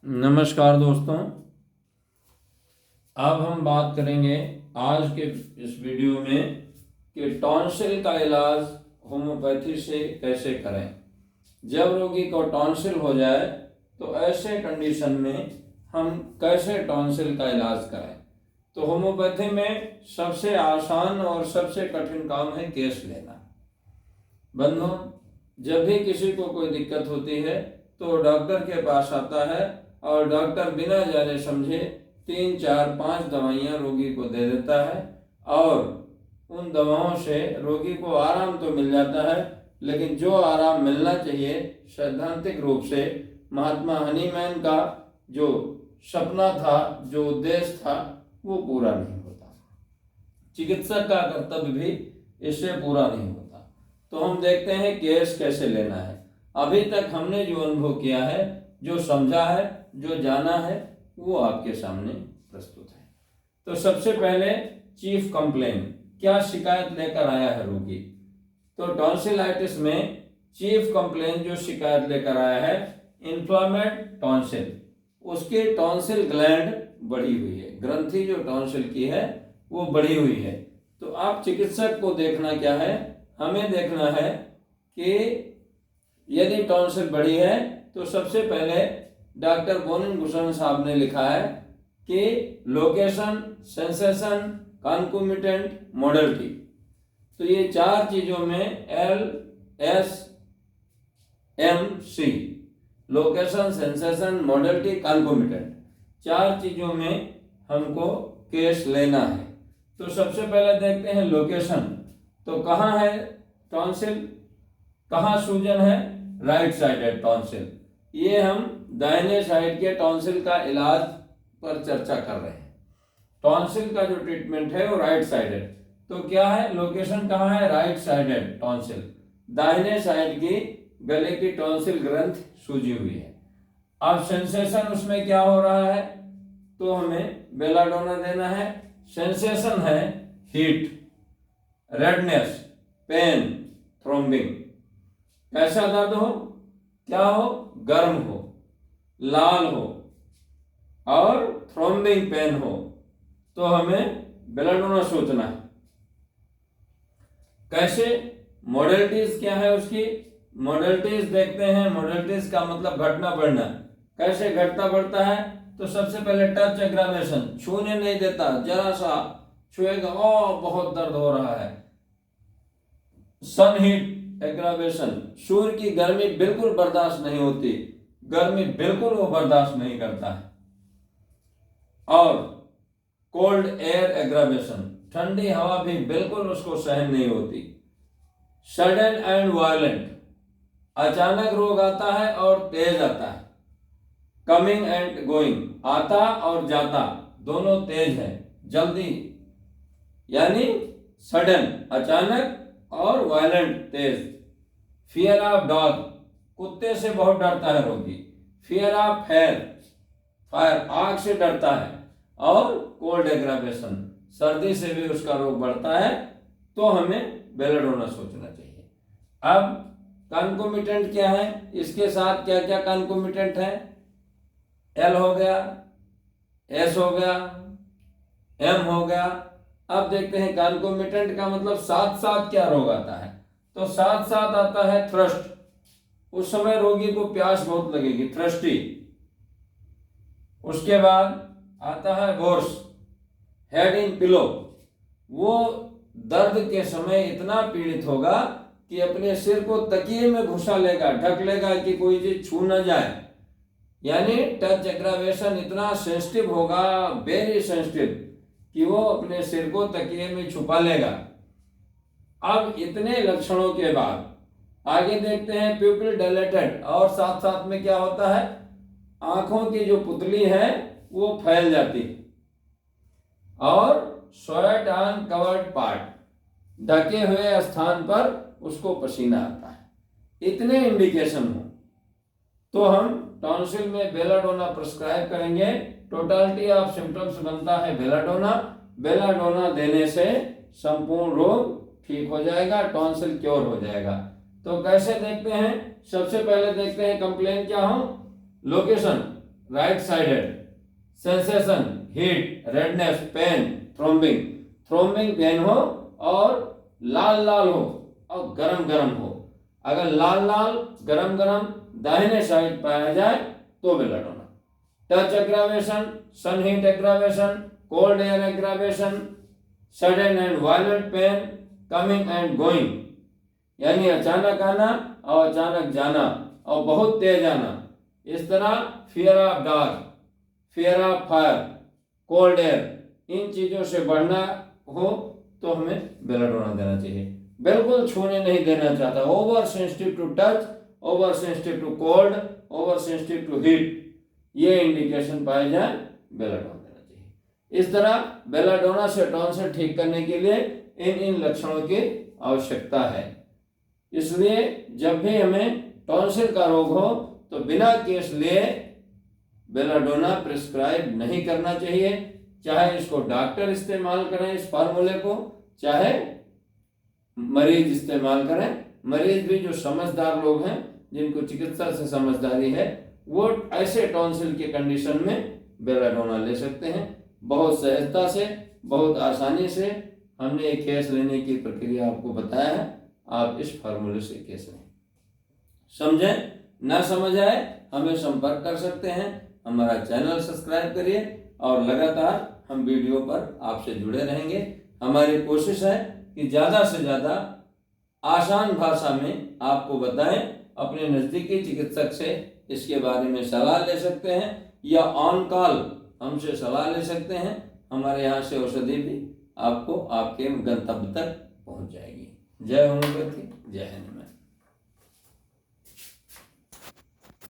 नमस्कार दोस्तों। अब हम बात करेंगे आज के इस वीडियो में कि टॉन्सिल का इलाज होम्योपैथी से कैसे करें। जब रोगी को टॉन्सिल हो जाए तो ऐसे कंडीशन में हम कैसे टॉन्सिल का इलाज करें। तो होम्योपैथी में सबसे आसान और सबसे कठिन काम है केस लेना। बंधुओं, जब भी किसी को कोई दिक्कत होती है तो डॉक्टर के पास आता है और डॉक्टर बिना जाने समझे 3, 4, 5 दवाइयाँ रोगी को दे देता है और उन दवाओं से रोगी को आराम तो मिल जाता है, लेकिन जो आराम मिलना चाहिए सैद्धांतिक रूप से महात्मा हनीमैन का जो सपना था, जो उद्देश्य था, वो पूरा नहीं होता। चिकित्सक का कर्तव्य भी इससे पूरा नहीं होता। तो हम देखते हैं केस कैसे लेना है। अभी तक हमने जो अनुभव किया है, जो समझा है, जो जाना है, वो आपके सामने प्रस्तुत है। तो सबसे पहले चीफ कंप्लेन, क्या शिकायत लेकर आया है रोगी। तो टॉन्सिलाइटिस में चीफ कंप्लेन जो शिकायत लेकर आया है, इन्फ्लेमेड टॉन्सिल, उसकी टॉन्सिल ग्लैंड बढ़ी हुई है, ग्रंथि जो टॉन्सिल की है वो बढ़ी हुई है। तो आप चिकित्सक को देखना क्या है, हमें देखना है कि यदि टॉन्सिल बढ़ी है तो सबसे पहले डॉक्टर बोनिन गुसन साहब ने लिखा है कि लोकेशन, सेंसेशन, कॉन्कोमिटेंट, मोडलिटी। तो ये 4 चीजों में LSMC, location, sensation, modality, concomitant, 4 चीजों में हमको केस लेना है। तो सबसे पहले देखते हैं लोकेशन। तो कहाँ है टॉन्सिल, कहाँ सूजन है, राइट साइडेड टॉन्सिल। ये हम दाहिने साइड के टॉन्सिल का इलाज पर चर्चा कर रहे हैं। टॉन्सिल का जो ट्रीटमेंट है वो राइट साइडेड। तो क्या है, लोकेशन कहाँ है, राइट साइडेड टॉन्सिल, दाहिने साइड की गले की टॉन्सिल ग्रंथ सूजी हुई है। अब सेंसेशन उसमें क्या हो रहा है, तो हमें बेलाडोना देना है। सेंसेशन है हीट, रेडनेस, पेन, थ्रोम्बिंग। कैसा दर्द हो, क्या हो, गर्म हो, लाल हो और थ्रोम्बिंग पेन हो, तो हमें बेलाडोना सोचना है। कैसे, मॉडलिटीज क्या है उसकी, मॉडलिटीज देखते हैं। मॉडलिटीज का मतलब घटना बढ़ना। कैसे घटता बढ़ता है, तो सबसे पहले टच एग्रावेशन, छूने नहीं देता, जरा सा छुएगा ओ बहुत दर्द हो रहा है। सन हीट एग्रावेशन, सूर्य की गर्मी बिल्कुल बर्दाश्त नहीं होती, गर्मी बिल्कुल वो बर्दाश्त नहीं करता है। और कोल्ड एयर एग्रावेशन, ठंडी हवा भी बिल्कुल उसको सहन नहीं होती। सडन एंड वायलेंट, अचानक रोग आता है और तेज आता है। कमिंग एंड गोइंग, आता और जाता दोनों तेज है, जल्दी, यानी सडन अचानक और violent Tej. Fear of dog, कुत्ते से बहुत डरता है रोगी। फियर ऑफ फायर, फायर आग से डरता है। और कोल्ड एग्रावेशन, सर्दी से भी उसका रोग बढ़ता है, तो हमें बेलाडोना सोचना चाहिए। अब कॉन्कोमिटेंट क्या है, इसके साथ क्या क्या कॉन्कोमिटेंट है, एल हो गया, एस हो गया, एम हो गया। अब देखते हैं कॉन्कोमिटेंट का मतलब साथ साथ क्या रोग आता है। तो साथ साथ आता है थ्रस्ट, उस समय रोगी को प्यास बहुत लगेगी, थ्रस्टी। उसके बाद आता है वोर्स, हेड इन पिलो, वो दर्द के समय इतना पीड़ित होगा कि अपने सिर को तकिए में घुसा लेगा, ढक लेगा कि कोई चीज छू न जाए। यानी टच एग्रावेशन इतना सेंसिटिव होगा, वेरी सेंसिटिव, कि वो अपने सिर को तकिए में छुपा लेगा। अब इतने लक्षणों के बाद आगे देखते हैं प्यूपिल डायलेटेड, और साथ साथ में क्या होता है, आंखों की जो पुतली है वो फैल जाती है और स्वेट ऑन कवर्ड पार्ट, ढके हुए स्थान पर उसको पसीना आता है। इतने इंडिकेशन हो तो हम टॉन्सिल में बेलाडोना प्रिस्क्राइब करेंगे। टोटलिटी ऑफ सिम्टम्स बनता है बेलाडोना। बेलाडोना देने से संपूर्ण रोग ठीक हो जाएगा, टॉन्सिल क्योर हो जाएगा। तो कैसे देखते हैं, सबसे पहले देखते हैं कंप्लेन क्या हो, location. Right sided, sensation heat, redness pain, throbbing, throbbing pain हो और लाल लाल हो और गरम गरम हो। अगर लाल लाल गरम गरम दाहिने साइड पाया जाए तो belladonna. Touch aggravation, sun heat aggravation, cold air aggravation, sudden and violent pain, coming and going, यानी अचानक आना और अचानक जाना और बहुत तेज आना। इस तरह fear of dark, fear of fire, cold air, इन चीजों से बढ़ना हो तो हमें बेलाडोना देना चाहिए। बिल्कुल छूने नहीं देना चाहता, over sensitive to touch, over sensitive to cold, over sensitive to heat, ये इंडिकेशन पाए जाए बेलाडोना देना चाहिए। इस तरह बेलाडोना से टॉन्सिल ठीक करने के लिए इन लक्षणों की आवश्यकता है। इसलिए जब भी हमें टॉन्सिल का रोग हो तो बिना केस लिए बेलाडोना प्रिस्क्राइब नहीं करना चाहिए, चाहे इसको डॉक्टर इस्तेमाल करें इस फार्मूले को, चाहे मरीज इस्तेमाल करें। मरीज भी जो समझदार लोग हैं, जिनको चिकित्सा से समझदारी है, वो ऐसे टॉन्सिल के कंडीशन में बेलाडोना ले सकते हैं। बहुत सहजता से, बहुत आसानी से हमने एक केस लेने की प्रक्रिया आपको बताया है। आप इस फार्मूले से केस लें। समझें ना समझ आए हमें संपर्क कर सकते हैं। हमारा चैनल सब्सक्राइब करिए और लगातार हम वीडियो पर आपसे जुड़े रहेंगे। हमारी कोशिश है कि ज़्यादा से ज़्यादा आसान भाषा में आपको बताएं। अपने नज़दीकी चिकित्सक से इसके बारे में सलाह ले सकते हैं या ऑन कॉल हमसे सलाह ले सकते हैं। हमारे यहाँ से औषधि भी आपको आपके गंतव्य तक पहुँच जाएगी। जय होम्योपैथी, जय हिंद।